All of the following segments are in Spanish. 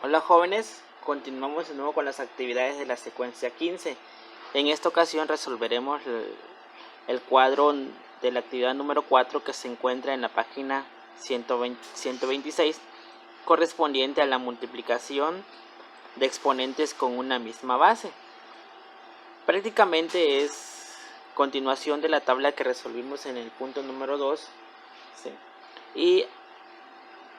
Hola jóvenes, continuamos de nuevo con las actividades de la secuencia 15. En esta ocasión resolveremos el cuadro de la actividad número 4 que se encuentra en la página 126, correspondiente a la multiplicación de exponentes con una misma base. Prácticamente es continuación de la tabla que resolvimos en el punto número 2, ¿sí? Y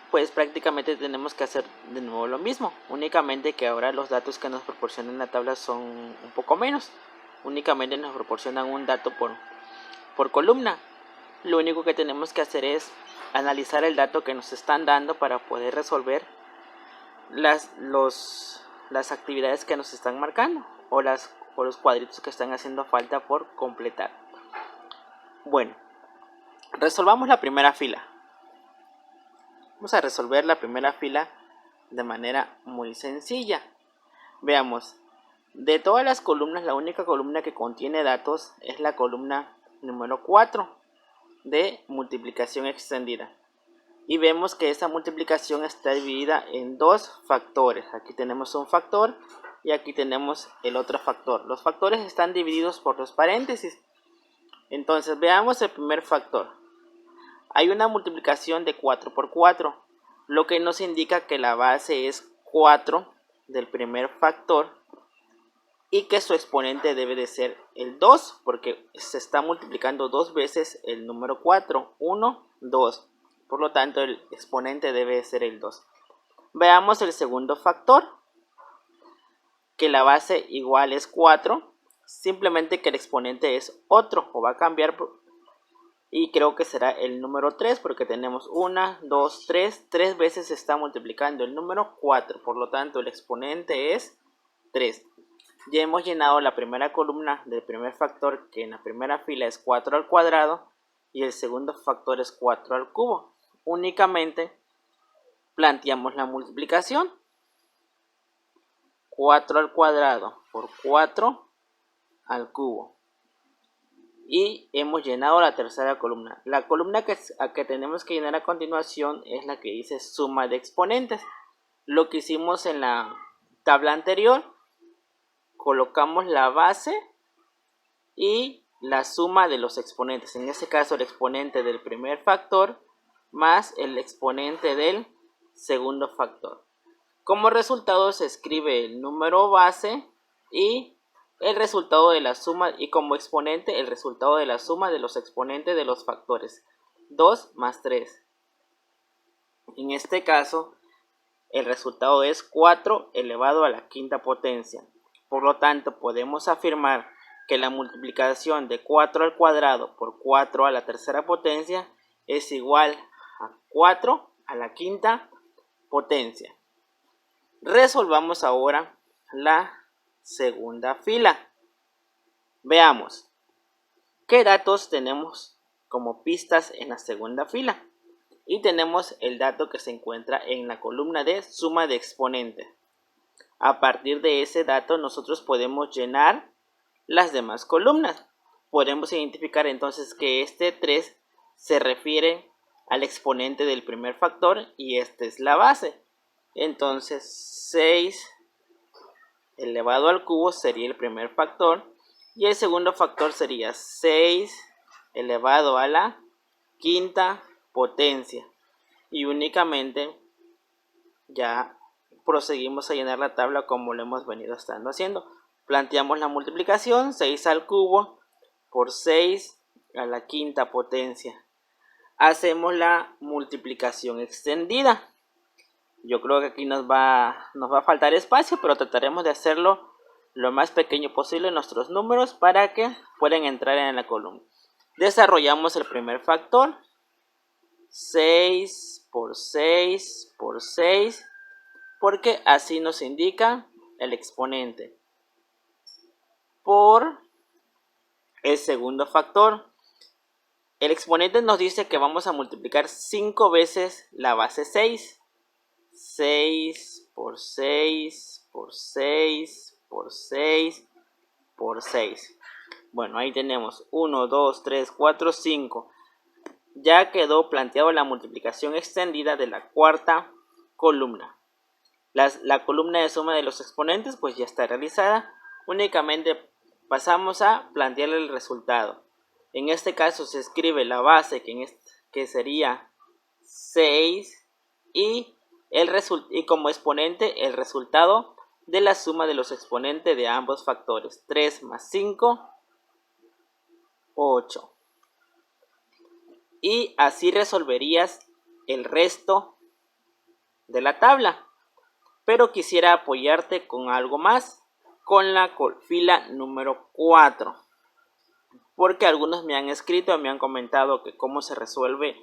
pues prácticamente tenemos que hacer de nuevo lo mismo, únicamente que ahora los datos que nos proporcionan la tabla son un poco menos, únicamente nos proporcionan un dato por columna. Lo único que tenemos que hacer es analizar el dato que nos están dando para poder resolver las actividades que nos están marcando o los cuadritos que están haciendo falta por completar. Bueno, resolvamos la primera fila. Vamos a resolver la primera fila de manera muy sencilla. Veamos, de todas las columnas, la única columna que contiene datos es la columna número 4 de multiplicación extendida. Y vemos que esa multiplicación está dividida en dos factores. Aquí tenemos un factor y aquí tenemos el otro factor. Los factores están divididos por los paréntesis. Entonces veamos el primer factor. Hay una multiplicación de 4 por 4, lo que nos indica que la base es 4 del primer factor y que su exponente debe de ser el 2, porque se está multiplicando dos veces el número 4, 1, 2. Por lo tanto, el exponente debe de ser el 2. Veamos el segundo factor, que la base igual es 4, simplemente que el exponente es otro, o va a cambiar. Y creo que será el número 3 porque tenemos 1, 2, 3. 3 veces se está multiplicando el número 4. Por lo tanto, el exponente es 3. Ya hemos llenado la primera columna del primer factor, que en la primera fila es 4 al cuadrado. Y el segundo factor es 4 al cubo. Únicamente planteamos la multiplicación. 4 al cuadrado por 4 al cubo. Y hemos llenado la tercera columna. La columna que tenemos que llenar a continuación es la que dice suma de exponentes. Lo que hicimos en la tabla anterior, colocamos la base y la suma de los exponentes. En este caso el exponente del primer factor más el exponente del segundo factor. Como resultado se escribe el número base y el resultado de la suma, y como exponente el resultado de la suma de los exponentes de los factores 2 más 3. En este caso el resultado es 4 elevado a la quinta potencia. Por lo tanto podemos afirmar que la multiplicación de 4 al cuadrado por 4 a la tercera potencia es igual a 4 a la quinta potencia. Resolvamos ahora la segunda fila. Veamos qué datos tenemos como pistas en la segunda fila. Y tenemos el dato que se encuentra en la columna de suma de exponentes. A partir de ese dato nosotros podemos llenar las demás columnas. Podemos identificar entonces que este 3 se refiere al exponente del primer factor y esta es la base. Entonces 6 elevado al cubo sería el primer factor y el segundo factor sería 6 elevado a la quinta potencia. Y únicamente ya proseguimos a llenar la tabla como lo hemos venido estando haciendo. Planteamos la multiplicación, 6 al cubo por 6 a la quinta potencia. Hacemos la multiplicación extendida. Yo creo que aquí nos va a faltar espacio, pero trataremos de hacerlo lo más pequeño posible en nuestros números para que puedan entrar en la columna. Desarrollamos el primer factor. 6 por 6 por 6, porque así nos indica el exponente. Por el segundo factor. El exponente nos dice que vamos a multiplicar 5 veces la base 6. 6 por 6 por 6 por 6 por 6. Bueno, ahí tenemos 1, 2, 3, 4, 5. Ya quedó planteado la multiplicación extendida de la cuarta columna. La columna de suma de los exponentes pues ya está realizada. Únicamente pasamos a plantear el resultado. En este caso se escribe la base que sería 6 y como exponente el resultado de la suma de los exponentes de ambos factores. 3 más 5, 8. Y así resolverías el resto de la tabla. Pero quisiera apoyarte con algo más, con la fila número 4. Porque algunos me han escrito, me han comentado que cómo se resuelve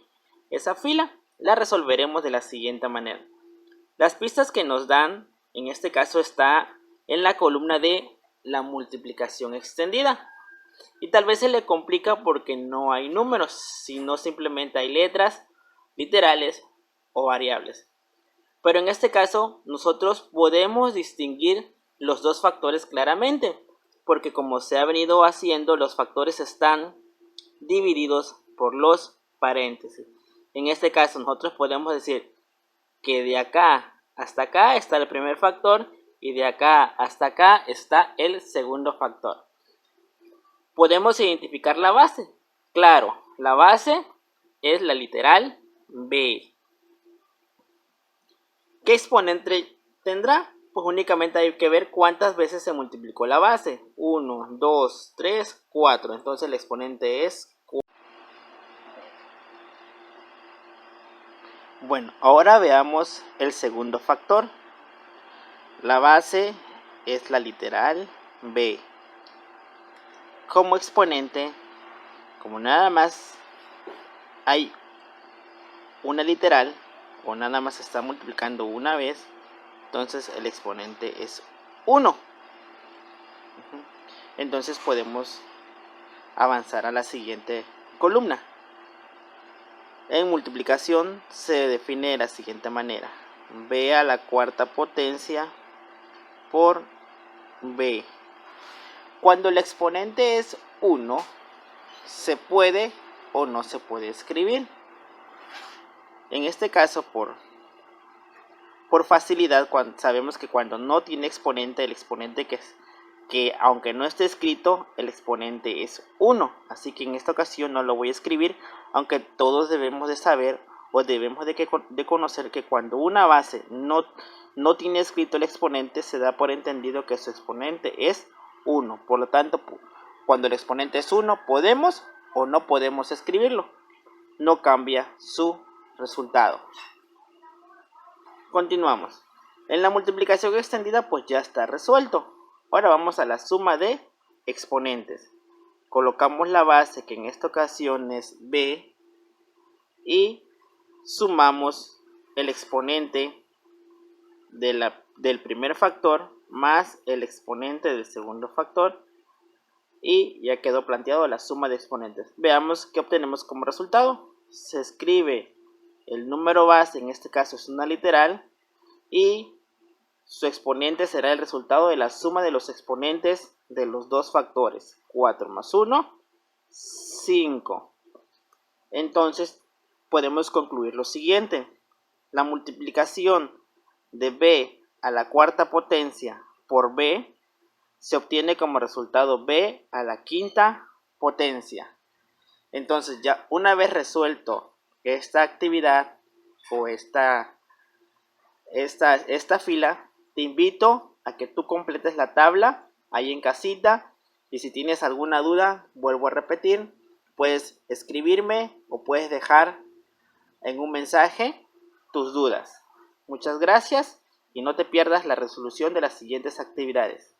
esa fila. La resolveremos de la siguiente manera. Las pistas que nos dan, en este caso está en la columna de la multiplicación extendida. Y tal vez se le complica porque no hay números, sino simplemente hay letras, literales o variables. Pero en este caso nosotros podemos distinguir los dos factores claramente, porque como se ha venido haciendo, los factores están divididos por los paréntesis. En este caso nosotros podemos decir que de acá hasta acá está el primer factor y de acá hasta acá está el segundo factor. Podemos identificar la base. Claro, la base es la literal B. ¿Qué exponente tendrá? Pues únicamente hay que ver cuántas veces se multiplicó la base. 1, 2, 3, 4. Entonces el exponente es 4. Bueno, ahora veamos el segundo factor. La base es la literal B. Como exponente, como nada más hay una literal, o nada más se está multiplicando una vez, entonces el exponente es 1. Entonces podemos avanzar a la siguiente columna. En multiplicación se define de la siguiente manera: b a la cuarta potencia por b. Cuando el exponente es 1, se puede o no se puede escribir. En este caso, por facilidad, sabemos que cuando no tiene exponente, el exponente que aunque no esté escrito, el exponente es 1. Así que en esta ocasión no lo voy a escribir, aunque todos debemos de saber o debemos de conocer que cuando una base no tiene escrito el exponente, se da por entendido que su exponente es 1. Por lo tanto, cuando el exponente es 1, podemos o no podemos escribirlo. No cambia su resultado. Continuamos. En la multiplicación extendida pues ya está resuelto. Ahora vamos a la suma de exponentes. Colocamos la base, que en esta ocasión es b, y sumamos el exponente del primer factor más el exponente del segundo factor, y ya quedó planteado la suma de exponentes. Veamos qué obtenemos como resultado. Se escribe el número base, en este caso es una literal, y su exponente será el resultado de la suma de los exponentes de los dos factores. 4 más 1, 5. Entonces podemos concluir lo siguiente: la multiplicación de b a la cuarta potencia por b se obtiene como resultado b a la quinta potencia. Entonces, ya una vez resuelto esta actividad o esta fila, te invito a que tú completes la tabla ahí en casita, y si tienes alguna duda, vuelvo a repetir, puedes escribirme o puedes dejar en un mensaje tus dudas. Muchas gracias y no te pierdas la resolución de las siguientes actividades.